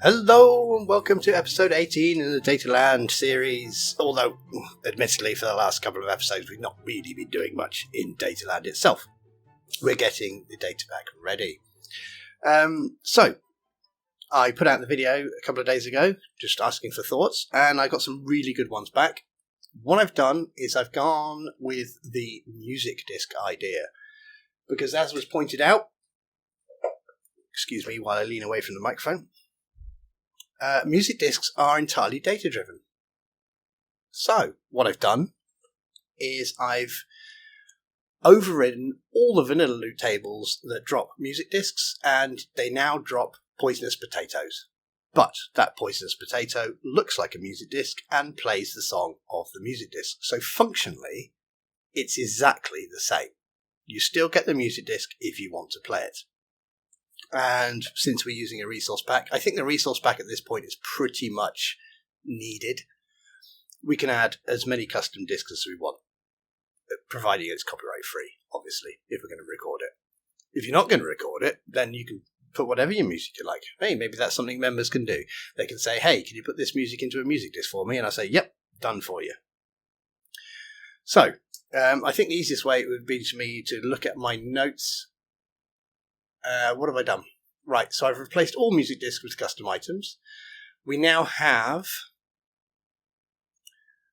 Hello and welcome to episode 18 in the Dataland series, although admittedly for the last couple of episodes we've not really been doing much in Dataland itself. We're getting the data pack ready. So I put out the video a couple of days ago just asking for thoughts, and I got some really good ones back. What I've done is I've gone with the music disc idea, because as was pointed out, excuse me while I lean away from the microphone, music discs are entirely data driven. So what I've done is I've overridden all the vanilla loot tables that drop music discs, and they now drop poisonous potatoes. But that poisonous potato looks like a music disc and plays the song of the music disc. So functionally, it's exactly the same. You still get the music disc if you want to play it. And since we're using a resource pack, I think the resource pack at this point is pretty much needed. We can add as many custom discs as we want, providing it's copyright free, obviously, if we're going to record it. If you're not going to record it, then you can put whatever your music you like. Hey, maybe that's something members can do. They can say, hey, can you put this music into a music disc for me? And I say, yep, done for you. So, I think the easiest way would be to me to look at my notes. What have I done? Right, so I've replaced all music discs with custom items. We now have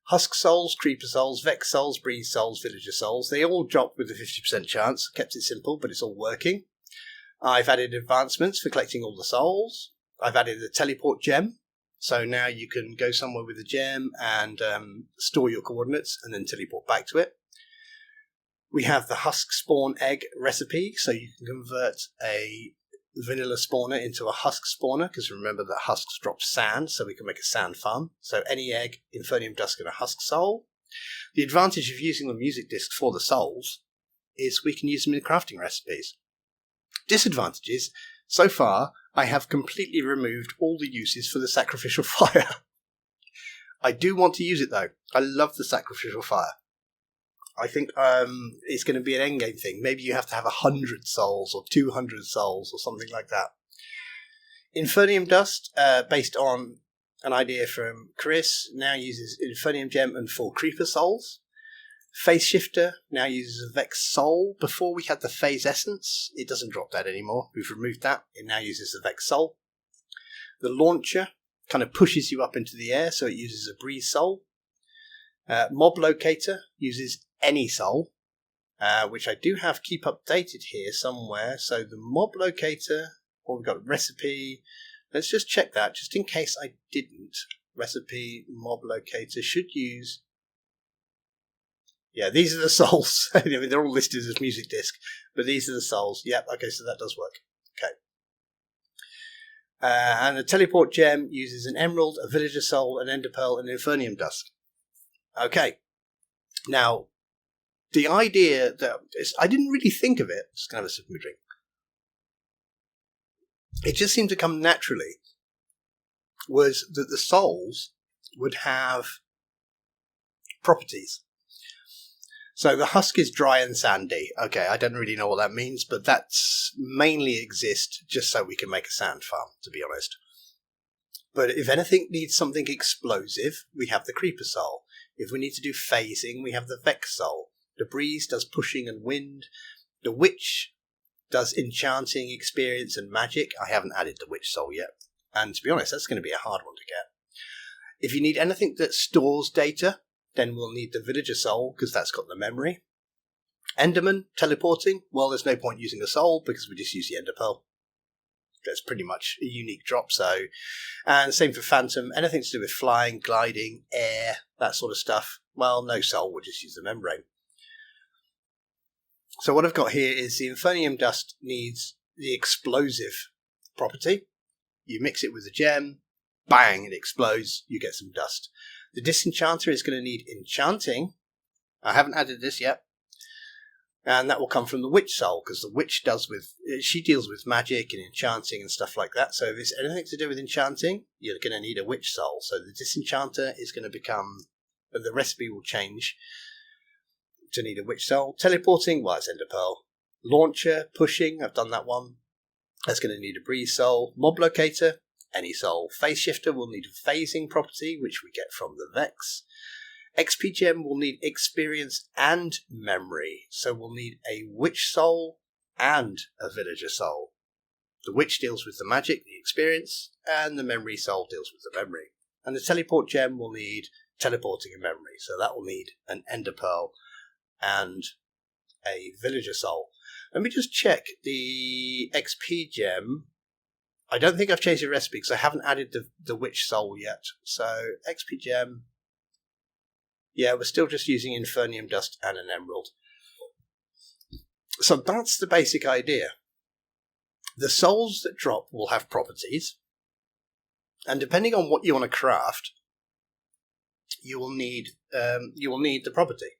Husk Souls, Creeper Souls, Vex Souls, Breeze Souls, Villager Souls. They all drop with a 50% chance. Kept it simple, but it's all working. I've added advancements for collecting all the souls. I've added a teleport gem. So now you can go somewhere with a gem and store your coordinates and then teleport back to it. We have the husk spawn egg recipe, so you can convert a vanilla spawner into a husk spawner, because remember that husks drop sand, so we can make a sand farm. So any egg, Infernium Dusk, and a husk soul. The advantage of using the music disc for the souls is we can use them in crafting recipes. Disadvantages, so far I have completely removed all the uses for the sacrificial fire. I do want to use it though. I love the sacrificial fire. I think it's going to be an endgame thing. Maybe you have to have 100 souls or 200 souls or something like that. Infernium Dust, based on an idea from Chris, now uses Infernium Gem and 4 Creeper Souls. Phase Shifter now uses a Vex Soul. Before we had the Phase Essence. It doesn't drop that anymore. We've removed that. It now uses the Vex Soul. The Launcher kind of pushes you up into the air, so it uses a Breeze Soul. Mob Locator uses any soul, which I do have keep updated here somewhere. So the Mob Locator, we've got recipe. Let's just check that, just in case I didn't. Recipe, Mob Locator should use... Yeah, these are the souls. I mean, they're all listed as music disc, but these are the souls. Yep, okay, so that does work. Okay. And the Teleport Gem uses an Emerald, a Villager Soul, an Ender Pearl, and Infernium Dusk. Okay. Now, the idea that... I didn't really think of it. Just going to have a sip of my drink. It just seemed to come naturally. Was that the souls would have properties. So the husk is dry and sandy. Okay, I don't really know what that means, but that's mainly exist just so we can make a sand farm, to be honest. But if anything needs something explosive, we have the Creeper Soul. If we need to do phasing, we have the Vex Soul. The Breeze does pushing and wind. The Witch does enchanting, experience, and magic. I haven't added the Witch Soul yet. And to be honest, that's going to be a hard one to get. If you need anything that stores data, then we'll need the Villager Soul, because that's got the memory. Enderman, teleporting. Well, there's no point using the soul, because we just use the Ender Pearl. That's pretty much a unique drop. So, and same for Phantom. Anything to do with flying, gliding, air, that sort of stuff. Well, no soul, we'll just use the membrane. So what I've got here is the Infernium Dust needs the explosive property. You mix it with a gem, bang, it explodes, you get some dust. The Disenchanter is going to need enchanting. I haven't added this yet. And that will come from the Witch Soul, because the Witch she deals with magic and enchanting and stuff like that. So if it's anything to do with enchanting, you're going to need a Witch Soul. So the Disenchanter is going to become, the recipe will change to need a Witch Soul. Teleporting, well, it's Ender Pearl. Launcher, pushing, I've done that one. That's going to need a Breeze Soul. Mob Locator, any soul. Phase Shifter will need a phasing property, which we get from the Vex. XP Gem will need experience and memory, so we'll need a Witch Soul and a Villager Soul. The Witch deals with the magic, the experience, and the Memory Soul deals with the memory. And the Teleport Gem will need teleporting and memory, so that will need an Ender Pearl and a Villager Soul. Let me just check the XP Gem. I don't think I've changed the recipe because I haven't added the Witch Soul yet. So XP Gem. Yeah, we're still just using Infernium Dust and an Emerald. So that's the basic idea. The souls that drop will have properties. And depending on what you want to craft, you will need the property.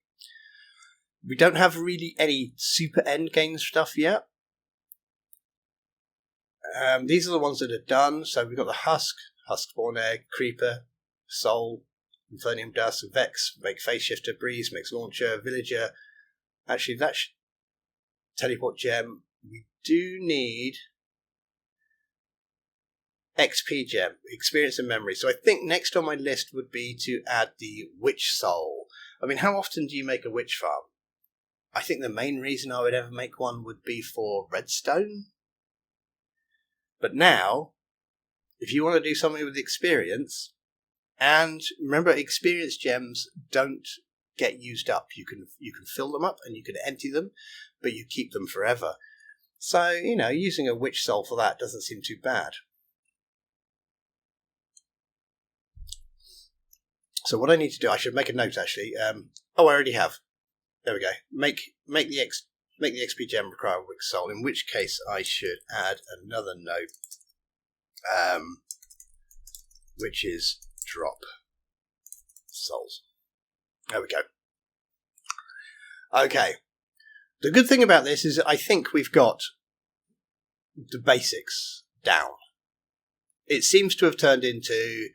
We don't have really any super endgame stuff yet. These are the ones that are done. So we've got the Husk, Husk-born Egg, Creeper, Soul, Infernium Dust, Vex, make Phase Shifter, Breeze, makes Launcher, Villager. Actually, that's Teleport Gem. We do need XP Gem, Experience and Memory. So I think next on my list would be to add the Witch Soul. I mean, how often do you make a witch farm? I think the main reason I would ever make one would be for redstone. But now, if you want to do something with experience, and remember, experience gems don't get used up. You can fill them up and you can empty them, but you keep them forever. So, using a witch soul for that doesn't seem too bad. So what I need to do, I should make a note actually. I already have. There we go. Make the XP gem require a witch soul, in which case I should add another note, which is drop souls. There we go. Okay. The good thing about this is I think we've got the basics down. It seems to have turned into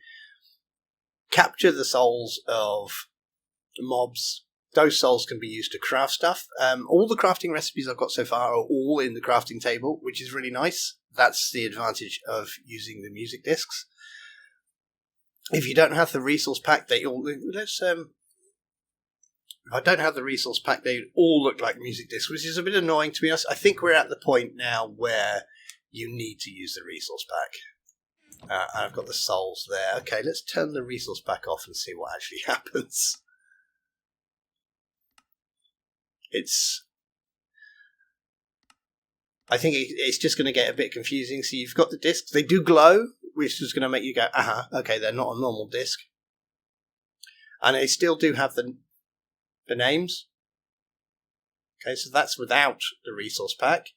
capture the souls of mobs. Those souls can be used to craft stuff. All the crafting recipes I've got so far are all in the crafting table, which is really nice. That's the advantage of using the music discs. If you don't have the resource pack, if I don't have the resource pack, they all look like music discs, which is a bit annoying to be honest. I think we're at the point now where you need to use the resource pack. I've got the souls there. Okay, let's turn the resource pack off and see what actually happens. I think it's just going to get a bit confusing. So you've got the discs. They do glow, which is going to make you go, okay, they're not a normal disc. And they still do have the names. Okay, so that's without the resource pack.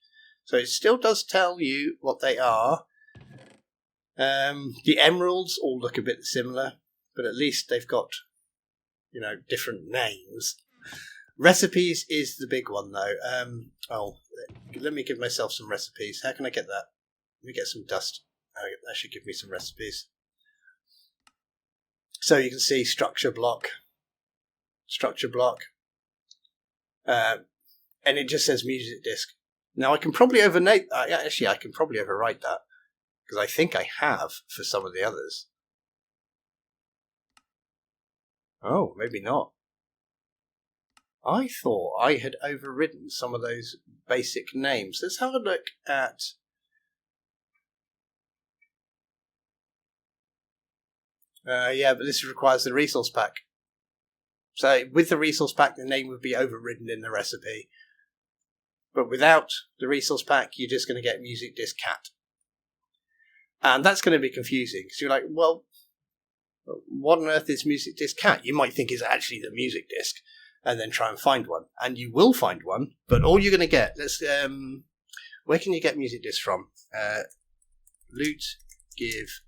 So it still does tell you what they are. The emeralds all look a bit similar, but at least they've got, different names. Recipes is the big one, though. Let me give myself some recipes. How can I get that? Let me get some dust. That should give me some recipes. So you can see structure block, and it just says music disc. Now I can probably overwrite that, because I think I have for some of the others. Oh, maybe not. I thought I had overridden some of those basic names. Let's have a look at... but this requires the resource pack. So with the resource pack, the name would be overridden in the recipe. But without the resource pack, you're just going to get music disc cat. And that's going to be confusing. Because you're like, well, what on earth is music disc cat? You might think it's actually the music disc. And then try and find one. And you will find one, but all you're going to get... where can you get music discs from? Loot, give...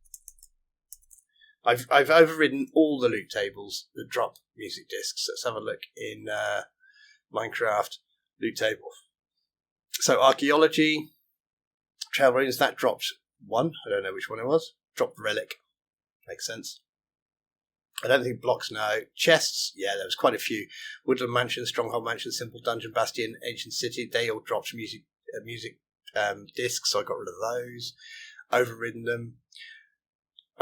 I've overridden all the loot tables that drop music discs. Let's have a look in Minecraft loot table. So archaeology, trail ruins, that dropped one. I don't know which one it was. Dropped relic. Makes sense. I don't think blocks now. Chests, yeah, there was quite a few. Woodland Mansion, Stronghold Mansion, Simple Dungeon, Bastion, Ancient City, they all dropped music discs, so I got rid of those. Overridden them.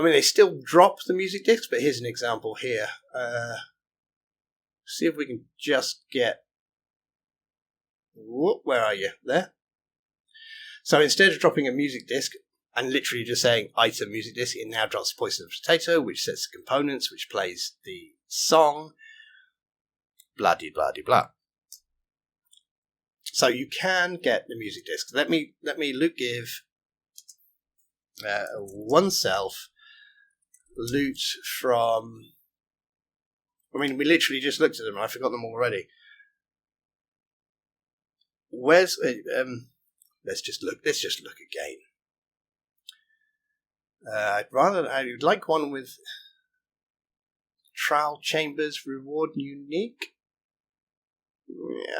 I mean, they still drop the music discs, but here's an example here. See if we can just get... Whoop, where are you? There? So instead of dropping a music disc and literally just saying item music disc, it now drops Poisonous Potato, which sets the components, which plays the song, blah-de-blah-de-blah. So you can get the music disc. Let me loot give oneself loot from... I mean, we literally just looked at them and I forgot them already. Where's... let's just look again. I'd like one with Trial Chambers reward unique.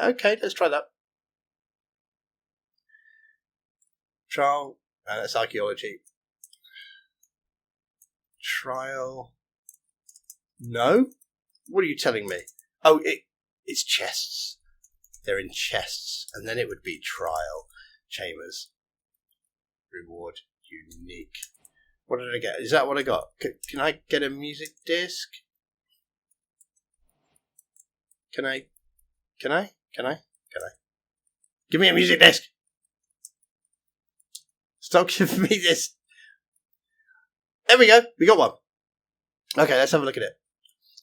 Okay, let's try that. Trial, that's archaeology. Trial. No? What are you telling me? Oh, it's chests. They're in chests, and then it would be Trial Chambers reward unique. What did I get? Is that what I got? Can I get a music disc? Can I? Give me a music disc! Stop giving me this. There we go. We got one. Okay, let's have a look at it.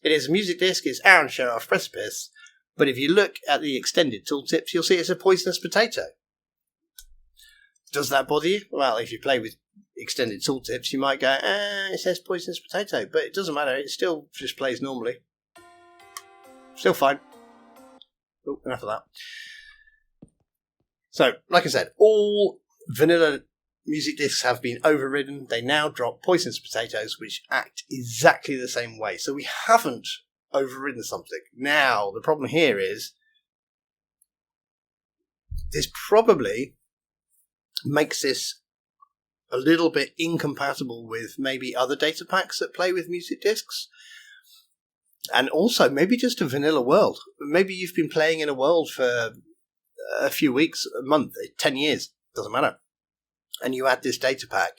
It is a music disc. It's Aaron Sheriff Precipice. But if you look at the extended tooltips, you'll see it's a Poisonous Potato. Does that bother you? Well, if you play with extended tooltips, you might go, it says Poisonous Potato. But it doesn't matter. It still just plays normally. Still fine. Oh, enough of that. So, like I said, all vanilla music discs have been overridden. They now drop Poisonous Potatoes, which act exactly the same way. So we haven't overridden something. Now, the problem here is this probably makes this a little bit incompatible with maybe other data packs that play with music discs. And also, maybe just a vanilla world. Maybe you've been playing in a world for a few weeks, a month, 10 years, doesn't matter. And you add this data pack.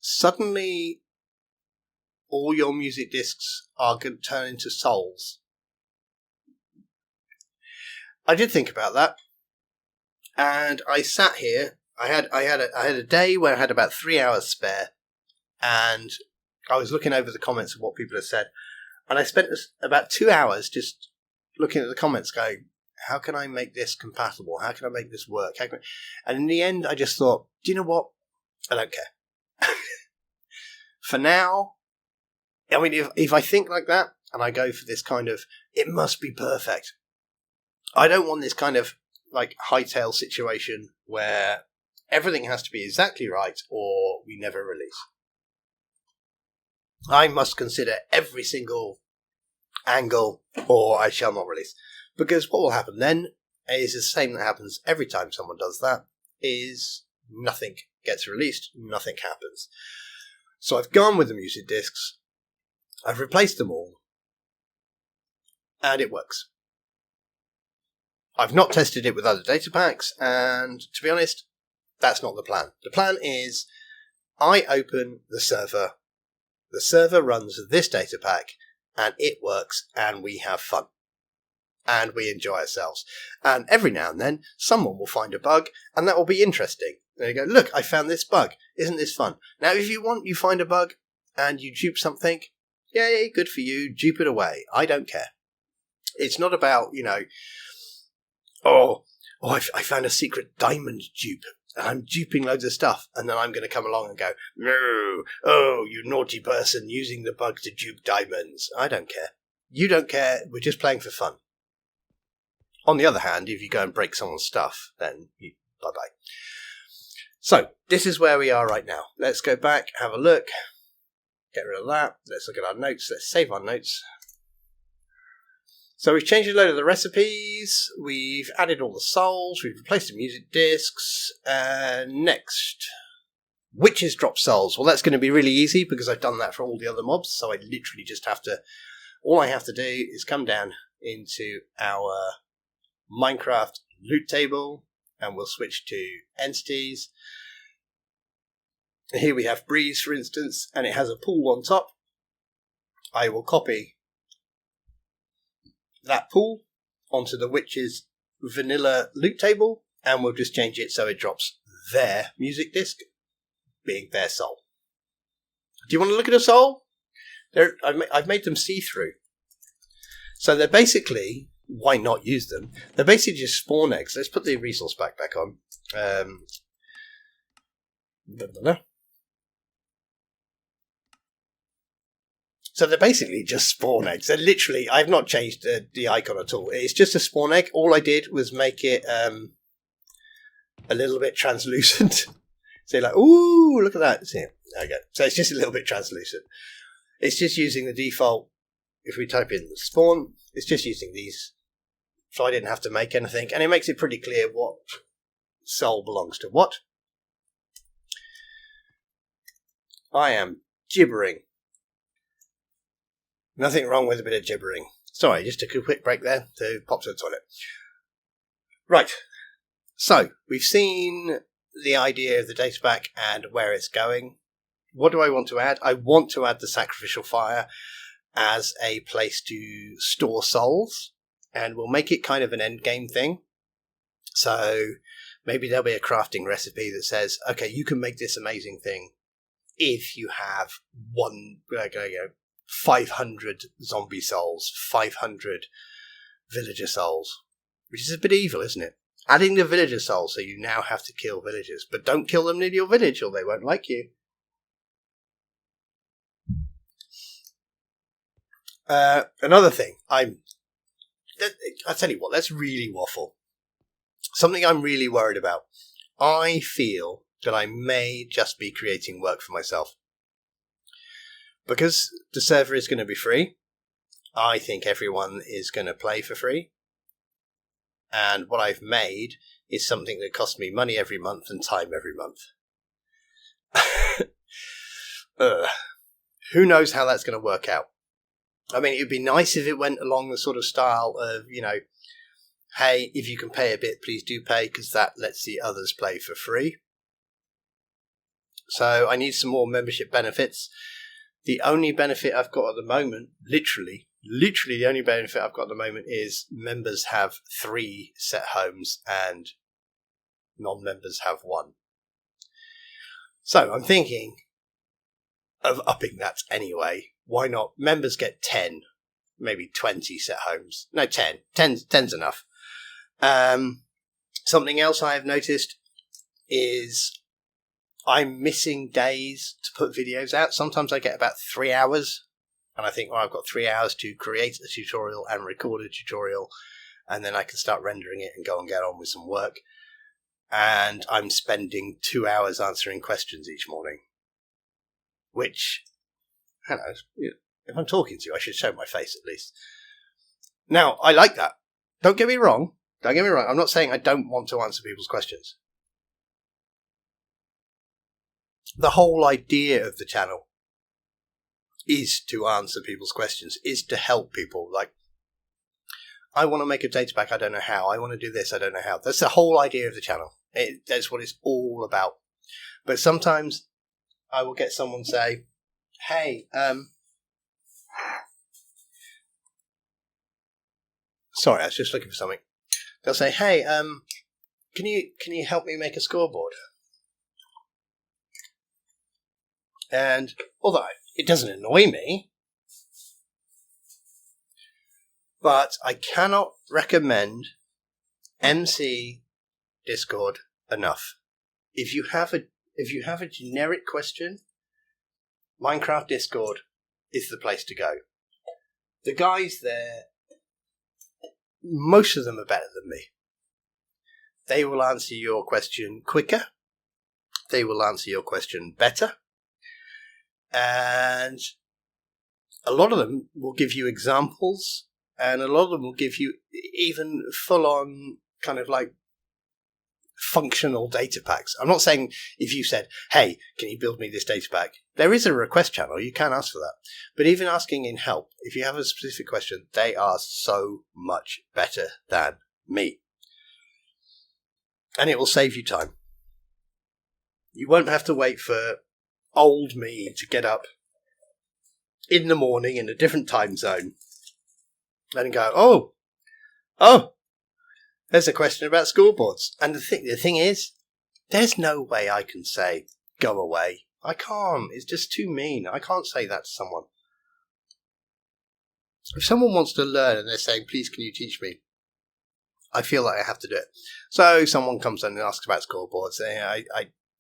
Suddenly, all your music discs are going to turn into souls. I did think about that. And I sat here. I had a day where I had about 3 hours spare. And I was looking over the comments of what people had said. And I spent about 2 hours just looking at the comments going, how can I make this compatible? How can I make this work? And in the end, I just thought, do you know what? I don't care. For now, I mean, if I think like that, and I go for this kind of, it must be perfect. I don't want this kind of like hightail situation where everything has to be exactly right or we never release. I must consider every single angle or I shall not release. Because what will happen then is the same that happens every time someone does that, is nothing gets released, nothing happens. So I've gone with the music discs, I've replaced them all, and it works. I've not tested it with other data packs, and to be honest, that's not the plan. The plan is I open the server runs this data pack, and it works, and we have fun. And we enjoy ourselves. And every now and then, someone will find a bug, and that will be interesting. And you go, look, I found this bug. Isn't this fun? Now, if you find a bug, and you dupe something, yay, good for you, dupe it away. I don't care. It's not about, I found a secret diamond dupe, and I'm duping loads of stuff, and then I'm going to come along and go, no, oh, you naughty person using the bug to dupe diamonds. I don't care. You don't care. We're just playing for fun. On the other hand, if you go and break someone's stuff, then bye-bye. So, this is where we are right now. Let's go back, have a look, get rid of that. Let's look at our notes. Let's save our notes. So we've changed a load of the recipes. We've added all the souls. We've replaced the music discs. Next, witches drop souls. Well, that's going to be really easy because I've done that for all the other mobs. So I literally just have to, all I have to do is come down into our Minecraft loot table, and we'll switch to entities, Here we have Breeze, for instance, and it has a pool on top. I will copy that pool onto the witch's vanilla loot table, and we'll just change it so it drops their music disc, being their soul. Do you want to look at a soul? I've made them see-through. So they're basically, why not use them? They're basically just spawn eggs. Let's put the resource back on. So they're basically just spawn eggs. They're literally, I've not changed the icon at all. It's just a spawn egg. All I did was make it a little bit translucent. So you're like, ooh, look at that. See, there we go. So it's just a little bit translucent. It's just using the default. If we type in spawn, it's just using these. So I didn't have to make anything. And it makes it pretty clear what soul belongs to what. I am gibbering. Nothing wrong with a bit of gibbering. Sorry, just took a quick break there to pop to the toilet. Right. So, we've seen the idea of the datapack and where it's going. What do I want to add? I want to add the sacrificial fire as a place to store souls, and we'll make it kind of an endgame thing. So maybe there'll be a crafting recipe that says, okay, you can make this amazing thing if you have 500 zombie souls, 500 villager souls, which is a bit evil, isn't it? Adding the villager souls, so you now have to kill villagers, but don't kill them near your village or they won't like you. Another thing, I tell you what, let's really waffle. Something I'm really worried about. I feel that I may just be creating work for myself. Because the server is going to be free, I think everyone is going to play for free. And what I've made is something that costs me money every month and time every month. Who knows how that's going to work out? I mean, it would be nice if it went along the sort of style of, hey, if you can pay a bit, please do pay, because that lets the others play for free. So I need some more membership benefits. The only benefit I've got at the moment, literally the only benefit I've got at the moment is members have 3 set homes and non-members have 1. So I'm thinking of upping that anyway. Why not? Members get 10, maybe 20 set homes. No, 10. 10's enough. Something else I have noticed is I'm missing days to put videos out. Sometimes I get about 3 hours and I think, well, I've got 3 hours to create a tutorial and record a tutorial, and then I can start rendering it and go and get on with some work. And I'm spending 2 hours answering questions each morning, which, I don't know, if I'm talking to you, I should show my face at least. Now, I like that. Don't get me wrong. I'm not saying I don't want to answer people's questions. The whole idea of the channel is to answer people's questions, is to help people. Like, I want to make a datapack, I don't know how. I want to do this, I don't know how. That's the whole idea of the channel. That's what it's all about. But sometimes I will get someone say, hey, sorry, I was just looking for something. They'll say, hey, can you help me make a scoreboard? And although it doesn't annoy me, but I cannot recommend MC Discord enough. If you have a generic question, Minecraft Discord is the place to go. The guys there, most of them are better than me. They will answer your question quicker. They will answer your question better. And a lot of them will give you examples, and a lot of them will give you even full-on kind of like functional data packs. I'm not saying if you said, hey, can you build me this data pack? There is a request channel. You can ask for that. But even asking in help, if you have a specific question, they are so much better than me. And it will save you time. You won't have to wait for old me to get up in the morning in a different time zone and go, oh, there's a question about scoreboards. And the thing is, there's no way I can say, go away. I can't. It's just too mean. I can't say that to someone. If someone wants to learn and they're saying, please, can you teach me? I feel like I have to do it. So someone comes in and asks about scoreboards.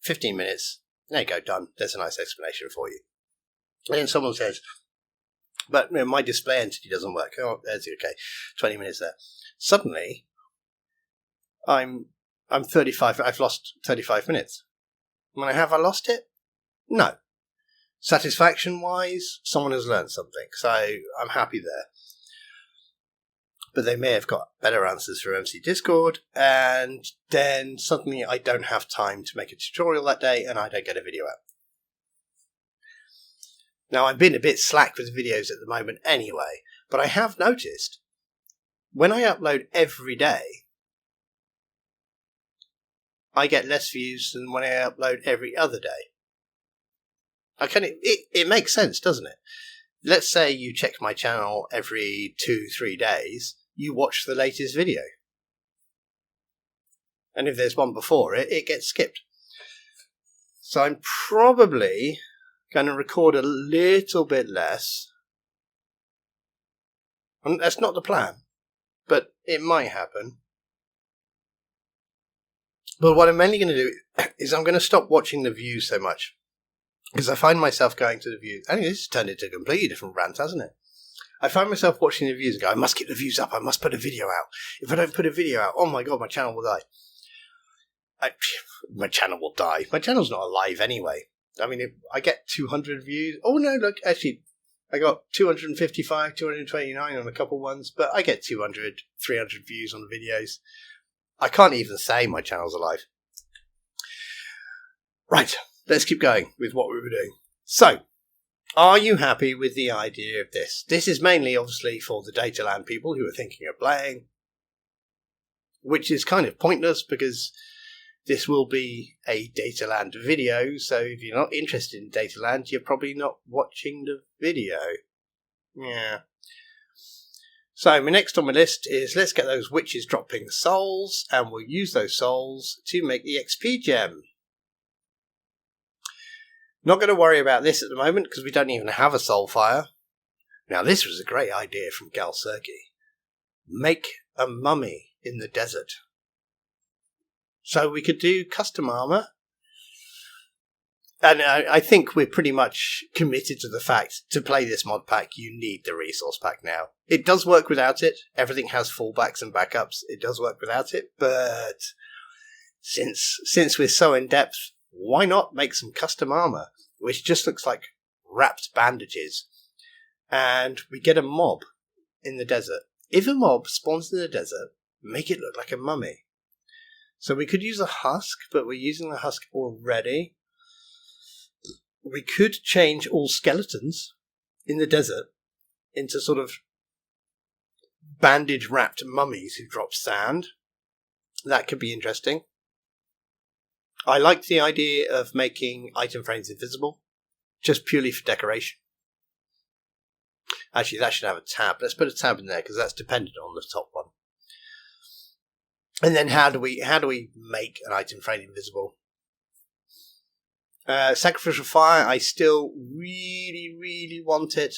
15 minutes. There you go, done. There's a nice explanation for you. And then someone says, but my display entity doesn't work. Oh, there's okay. 20 minutes there. Suddenly, I'm 35. I've lost 35 minutes. Have I lost it? No. Satisfaction-wise, someone has learned something. So I'm happy there. But they may have got better answers for MC Discord, and then suddenly I don't have time to make a tutorial that day, and I don't get a video out. Now, I've been a bit slack with videos at the moment anyway, but I have noticed when I upload every day, I get less views than when I upload every other day. It makes sense, doesn't it? Let's say you check my channel every 2-3 days. You watch the latest video. And if there's one before it, it gets skipped. So I'm probably going to record a little bit less. And that's not the plan, but it might happen. But what I'm mainly going to do is I'm going to stop watching the views so much. Because I find myself going to the views. I think this has turned into a completely different rant, hasn't it? I find myself watching the views and go, I must get the views up. I must put a video out. If I don't put a video out, oh my God, my channel will die. My channel will die. My channel's not alive anyway. I mean, if I get 200 views. Oh no, look, actually, I got 255, 229 on a couple ones, but I get 200, 300 views on the videos. I can't even say my channel's alive. Right, let's keep going with what we were doing. So, are you happy with the idea of this? This is mainly, obviously, for the Dataland people who are thinking of playing, which is kind of pointless because this will be a Dataland video, so if you're not interested in Dataland, you're probably not watching the video. Yeah. So, next on my list is let's get those witches dropping souls, and we'll use those souls to make the XP gem. Not going to worry about this at the moment because we don't even have a soul fire. Now, this was a great idea from Gal Sergi. Make a mummy in the desert. So we could do custom armor. And I think we're pretty much committed to the fact to play this mod pack, you need the resource pack now. It does work without it. Everything has fallbacks and backups. It does work without it. But since we're so in depth, why not make some custom armor, which just looks like wrapped bandages, and we get a mob in the desert. If a mob spawns in the desert, make it look like a mummy. So we could use a husk, but we're using the husk already. We could change all skeletons in the desert into sort of bandage-wrapped mummies who drop sand. That could be interesting. I like the idea of making item frames invisible, just purely for decoration. Actually, that should have a tab. Let's put a tab in there because that's dependent on the top one. And then how do we make an item frame invisible? Sacrificial fire, I still really, really want it.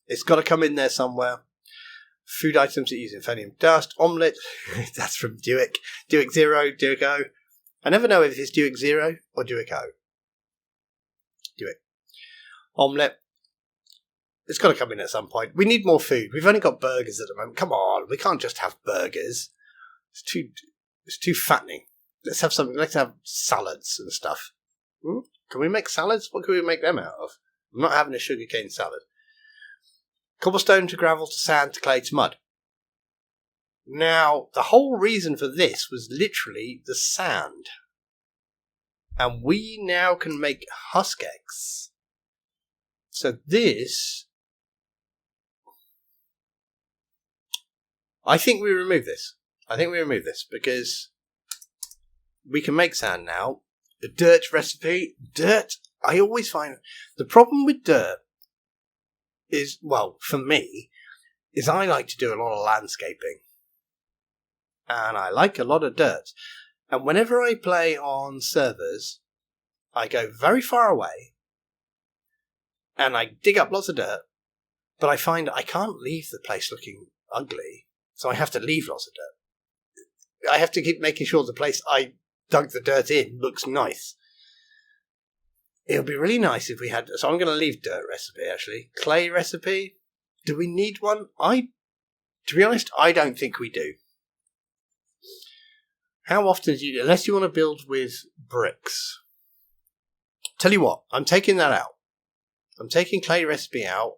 It's got to come in there somewhere. Food items that use Infinium dust. Omelette, that's from Duick. Duick 0, Duick O. I never know if it's Duick 0 or Duick O. Duick. Omelette. It's got to come in at some point. We need more food. We've only got burgers at the moment. Come on, we can't just have burgers. It's too fattening. Let's have something. Let's have salads and stuff. Can we make salads? What can we make them out of? I'm not having a sugarcane salad. Cobblestone to gravel to sand to clay to mud. Now, the whole reason for this was literally the sand. And we now can make husk eggs. So this... I think we remove this. Because we can make sand now. The dirt recipe. Dirt I always find the problem with dirt is, well, for me, is I like to do a lot of landscaping. And I like a lot of dirt. And whenever I play on servers, I go very far away and I dig up lots of dirt, but I find I can't leave the place looking ugly, so I have to leave lots of dirt. I have to keep making sure the place I dug the dirt in looks nice. It would be really nice if we had... So I'm going to leave dirt recipe, actually. Clay recipe? Do we need one? To be honest, I don't think we do. How often do you... Unless you want to build with bricks. Tell you what, I'm taking that out. I'm taking clay recipe out.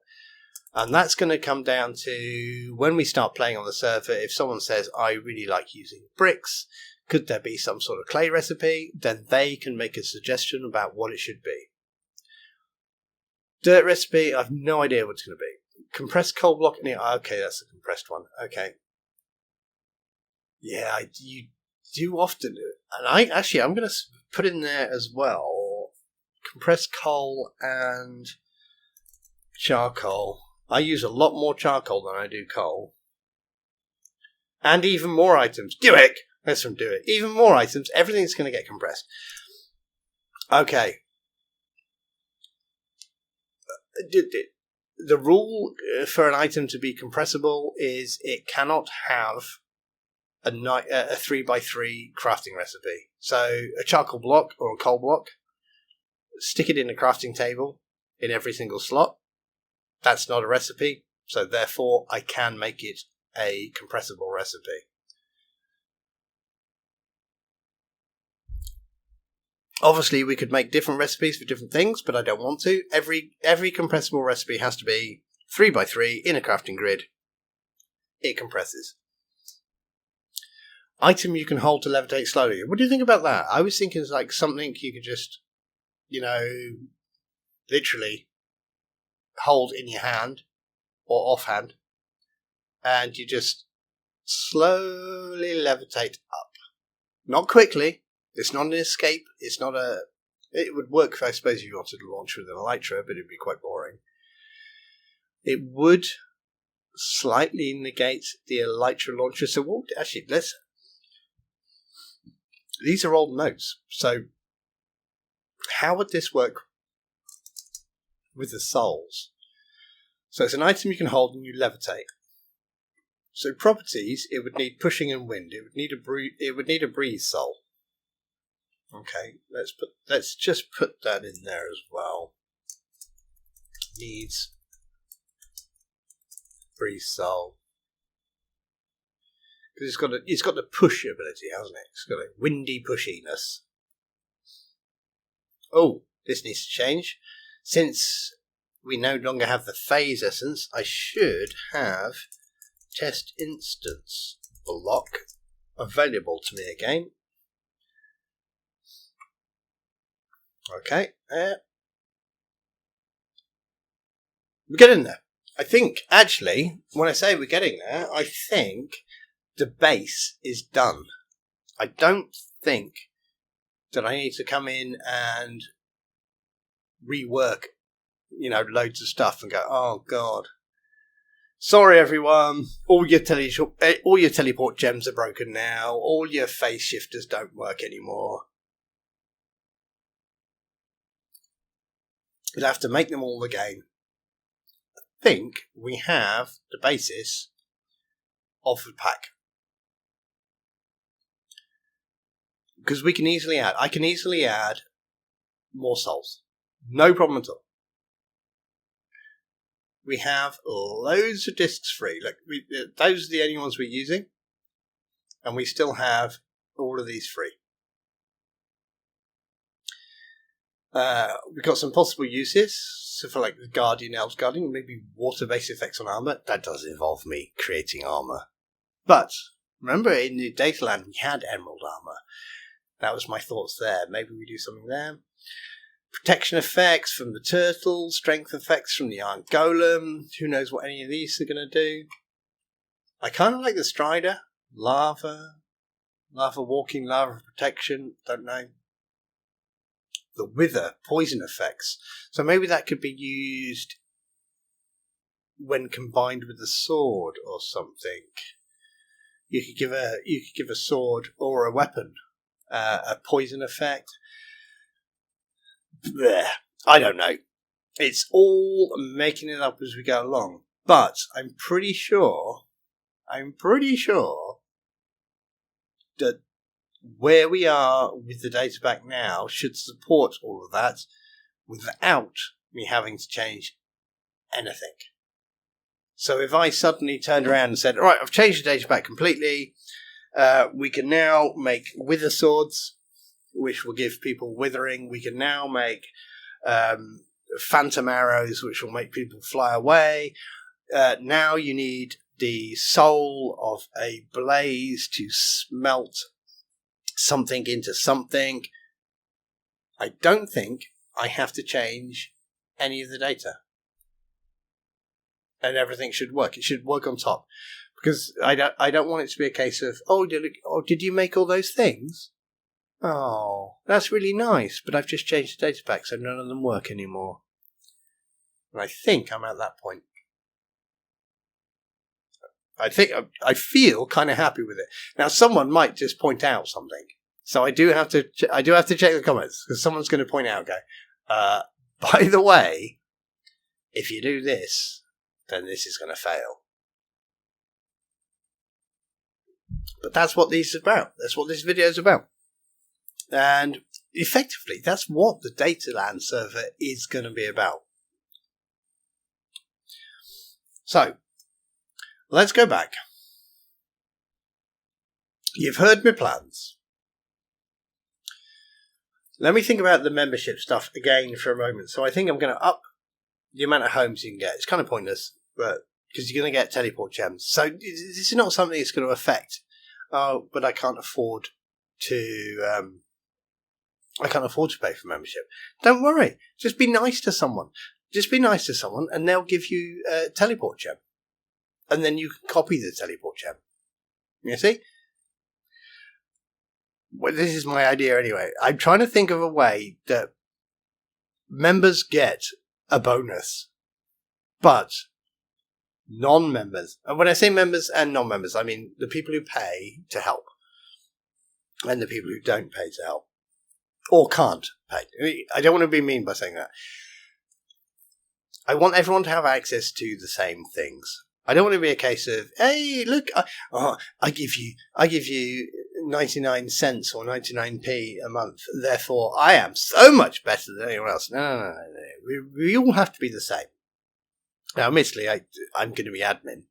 And that's going to come down to when we start playing on the server. If someone says, I really like using bricks, could there be some sort of clay recipe? Then they can make a suggestion about what it should be. Dirt recipe, I have no idea what it's going to be. Compressed coal block? Okay, that's a compressed one. Okay. Yeah, you do often do it. And I'm going to put in there as well compressed coal and charcoal. I use a lot more charcoal than I do coal. And even more items. Do it! Let's do it. Even more items. Everything's going to get compressed. Okay. The rule for an item to be compressible is it cannot have a 3x3 crafting recipe. So a charcoal block or a coal block, stick it in a crafting table in every single slot. That's not a recipe, so therefore I can make it a compressible recipe. Obviously, we could make different recipes for different things, but I don't want to. Every compressible recipe has to be 3x3 in a crafting grid. It compresses. Item you can hold to levitate slowly. What do you think about that? I was thinking it's like something you could just, literally hold in your hand or offhand, and you just slowly levitate up. Not quickly. It's not an escape. It's not a... It would work, I suppose, if you wanted to launch with an elytra, but it would be quite boring. It would slightly negate the elytra launcher. So what... Actually, these are old notes. So how would this work with the souls? So it's an item you can hold and you levitate. So properties, it would need pushing and wind. It would need a breeze soul. Okay, let's just put that in there as well. Needs breeze soul. Because it's got the push ability, hasn't it? It's got a windy pushiness. Oh, this needs to change. Since we no longer have the phase essence, I should have test instance block available to me again. Okay, we're getting there. I think, actually, when I say we're getting there, I think the base is done. I don't think that I need to come in and rework, loads of stuff and go, oh god. Sorry everyone, all your teleport gems are broken now, all your phase shifters don't work anymore. We'll have to make them all again. I think we have the basis of the pack. Because I can easily add more souls. No problem at all. We have loads of discs free. Those are the only ones we're using. And we still have all of these free. We've got some possible uses. So for the Guardian, Elves Guardian, maybe water-based effects on armor. That does involve me creating armor. But remember in the Dataland we had emerald armor. That was my thoughts there. Maybe we do something there. Protection effects from the turtle. Strength effects from the iron golem. Who knows what any of these are going to do. I kind of like the strider. Lava walking, lava protection. Don't know. the wither poison effects. So maybe that could be used when combined with a sword or something. You could give a sword or a weapon a poison effect. Blech. I don't know. It's all making it up as we go along. But I'm pretty sure that where we are with the data pack now should support all of that without me having to change anything. So if I suddenly turned around and said, all right, I've changed the data pack completely, we can now make wither swords, which will give people withering. We can now make phantom arrows, which will make people fly away. Now you need the soul of a blaze to smelt something into something. I don't think I have to change any of the data. And everything should work. It should work on top. Because I don't want it to be a case of, did you make all those things? Oh, that's really nice, but I've just changed the data pack so none of them work anymore. And I think I'm at that point. I feel kind of happy with it. Now, someone might just point out something, so I do have to check the comments because someone's going to point out. By the way, if you do this, then this is going to fail. But that's what this is about. That's what this video is about. And effectively, that's what the Dataland server is going to be about. So, let's go back. You've heard my plans. Let me think about the membership stuff again for a moment. So I think I'm going to up the amount of homes you can get. It's kind of pointless, but because you're going to get teleport gems. So this is not something that's going to affect. Oh, but I can't afford to. I can't afford to pay for membership. Don't worry. Just be nice to someone. Just be nice to someone, and they'll give you a teleport gem. And then you can copy the teleport gem. You see? Well, this is my idea anyway. I'm trying to think of a way that members get a bonus, but non-members, and when I say members and non-members, I mean the people who pay to help and the people who don't pay to help or can't pay. I don't want to be mean by saying that. I want everyone to have access to the same things. I don't want to be a case of, hey, look, I give you 99 cents or 99p a month, therefore I am so much better than anyone else. No. We all have to be the same. Now, admittedly, I'm going to be admin.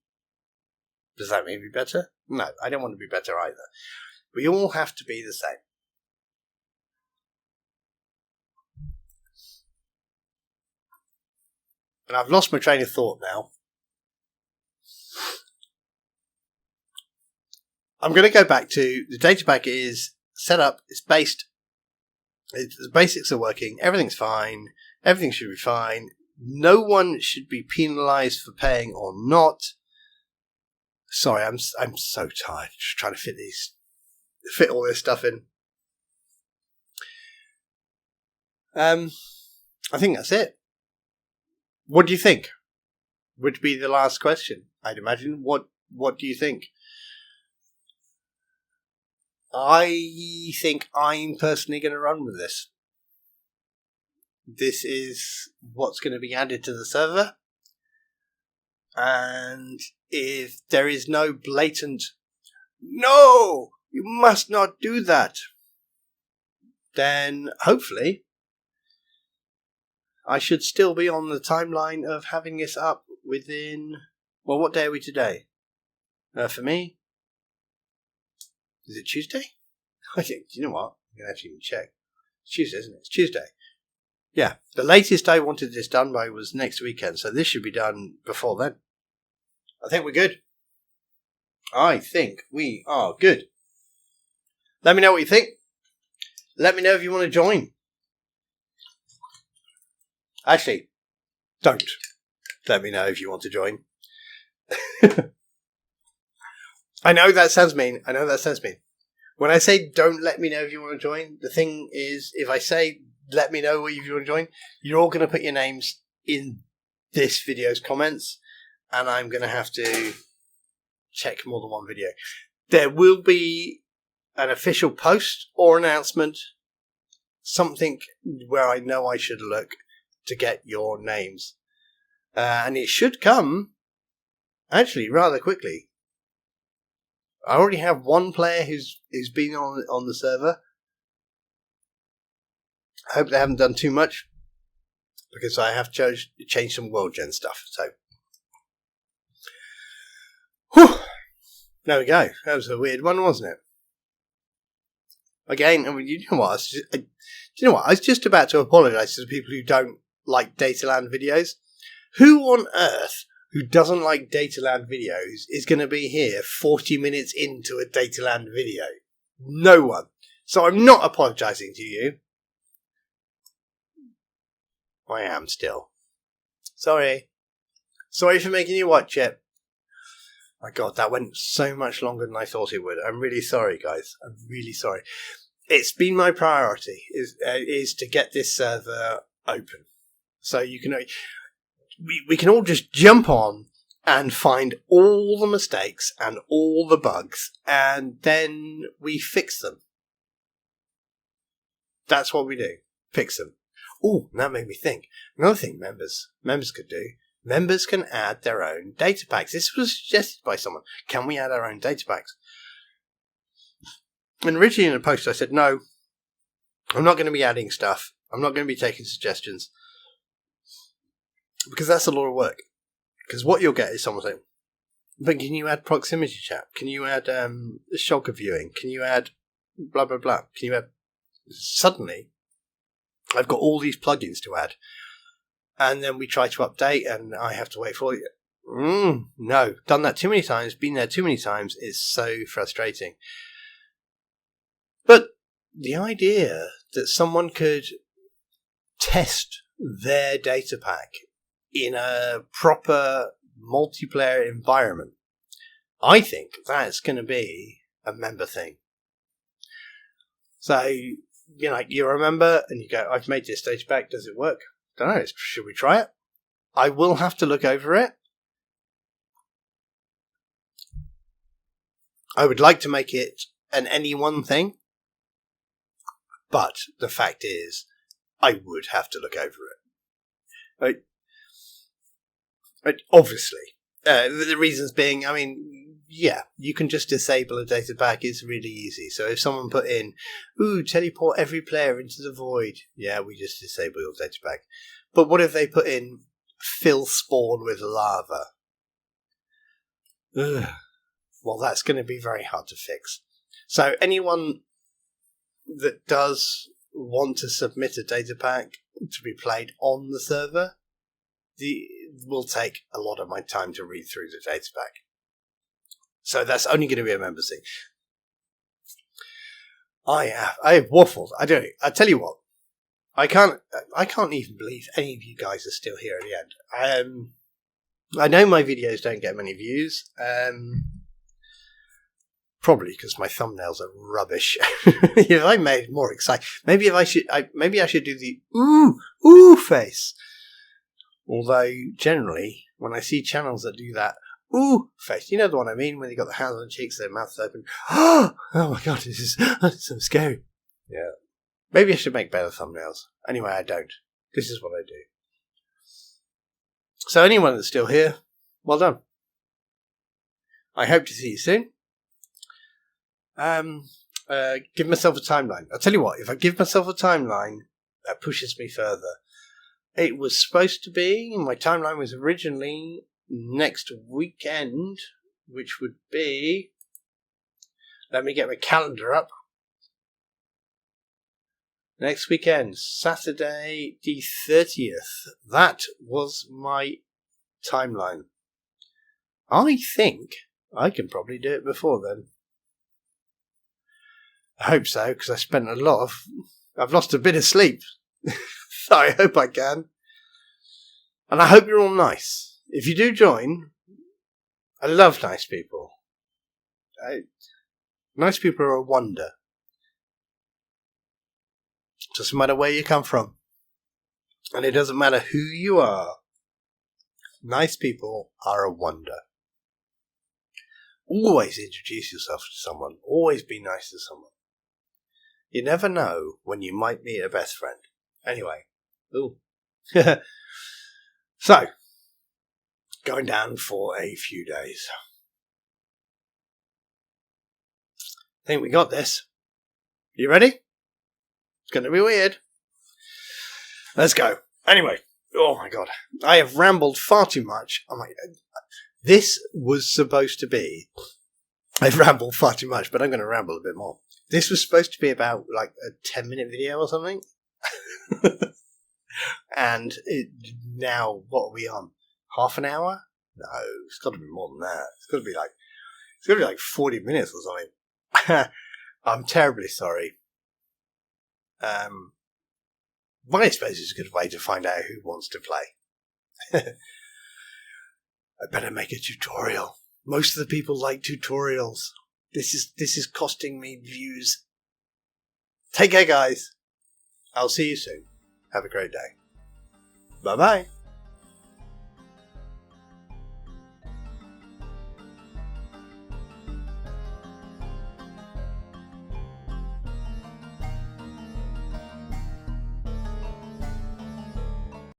Does that make me better? No, I don't want to be better either. We all have to be the same. And I've lost my train of thought now. I'm going to go back to the data pack is set up, it's based, the basics are working, everything's fine, everything should be fine, no one should be penalised for paying or not. Sorry, I'm so tired just trying to fit all this stuff in. I think that's it. What do you think? Would be the last question, I'd imagine. What do you think? I think I'm personally going to run with this. This is what's going to be added to the server. And if there is no blatant, no, you must not do that, then hopefully I should still be on the timeline of having this up within, well, what day are we today? For me, is it Tuesday? I think, you know what? I can actually even check. It's Tuesday, isn't it? It's Tuesday. Yeah, the latest I wanted this done by was next weekend, so this should be done before then. I think we're good. I think we are good. Let me know what you think. Let me know if you want to join. Actually, don't let me know if you want to join. I know that sounds mean. When I say don't let me know if you want to join, the thing is, if I say let me know what you want to join. You're all going to put your names in this video's comments, and I'm going to have to check more than one video. There will be an official post or announcement, something where I know I should look to get your names. And it should come, actually, rather quickly. I already have one player who's been on the server. I hope they haven't done too much, because I have changed some world gen stuff. So, whew, there we go. That was a weird one, wasn't it? Again, I mean, you know what? I was just about to apologise to the people who don't like Dataland videos. Who on earth who doesn't like Dataland videos is going to be here 40 minutes into a Dataland video? No one. So I'm not apologising to you. I am still. Sorry. Sorry for making you watch it. My God, that went so much longer than I thought it would. I'm really sorry, guys. I'm really sorry. It's been my priority is to get this server open, so you can we can all just jump on and find all the mistakes and all the bugs, and then we fix them. That's what we do. Fix them. Oh, that made me think. Another thing members could do. Members can add their own data packs. This was suggested by someone. Can we add our own data packs? And originally in a post I said, no, I'm not going to be adding stuff. I'm not going to be taking suggestions. Because that's a lot of work. Because what you'll get is someone saying, but can you add proximity chat? Can you add shulker viewing? Can you add blah, blah, blah? Can you add... Suddenly, I've got all these plugins to add. And then we try to update and I have to wait for it. No, done that too many times, been there too many times. It's so frustrating. But the idea that someone could test their data pack in a proper multiplayer environment, I think that's going to be a member thing. So, you're a member and you go, I've made this data pack, does it work? Don't know, should we try it? I will have to look over it. I would like to make it an anyone thing, but the fact is, I would have to look over it. Obviously. The reasons being, I mean, yeah, you can just disable a data pack. It's really easy. So if someone put in, teleport every player into the void. Yeah, we just disable your data pack. But what if they put in, fill spawn with lava? Ugh. Well, that's going to be very hard to fix. So anyone that does want to submit a data pack to be played on the server, will take a lot of my time to read through the data pack. So that's only going to be a member thing. I have waffled. I tell you what, I can't even believe any of you guys are still here at the end. I know my videos don't get many views. Probably because my thumbnails are rubbish. If I made it more exciting, maybe I should do the ooh face. Although generally, when I see channels that do that ooh face, you know the one I mean, when they got the hands on the cheeks, their mouths open. Oh my God, this is so scary. Yeah, maybe I should make better thumbnails. Anyway, I don't. This is what I do. So anyone that's still here, well done. I hope to see you soon. Give myself a timeline. I'll tell you what, if I give myself a timeline, that pushes me further. It was supposed to be, my timeline was originally next weekend, which would be, let me get my calendar up. Next weekend, Saturday the 30th. That was my timeline. I think I can probably do it before then. I hope so, because I've lost a bit of sleep. So I hope I can. And I hope you're all nice. If you do join, I love nice people. Nice people are a wonder. Doesn't matter where you come from. And it doesn't matter who you are. Nice people are a wonder. Always introduce yourself to someone. Always be nice to someone. You never know when you might meet a best friend. Anyway. Ooh. So, going down for a few days. I think we got this. You ready? It's going to be weird. Let's go. Anyway. Oh my god. I have rambled far too much. Oh my god. This was supposed to be... I've rambled far too much, but I'm going to ramble a bit more. This was supposed to be about like a 10-minute video or something. And now, what are we on? Half an hour? No, it's got to be more than that. It's got to be like 40 minutes or something. I'm terribly sorry. But I suppose it's a good way to find out who wants to play. I better make a tutorial. Most of the people like tutorials. This is costing me views. Take care, guys. I'll see you soon. Have a great day. Bye-bye.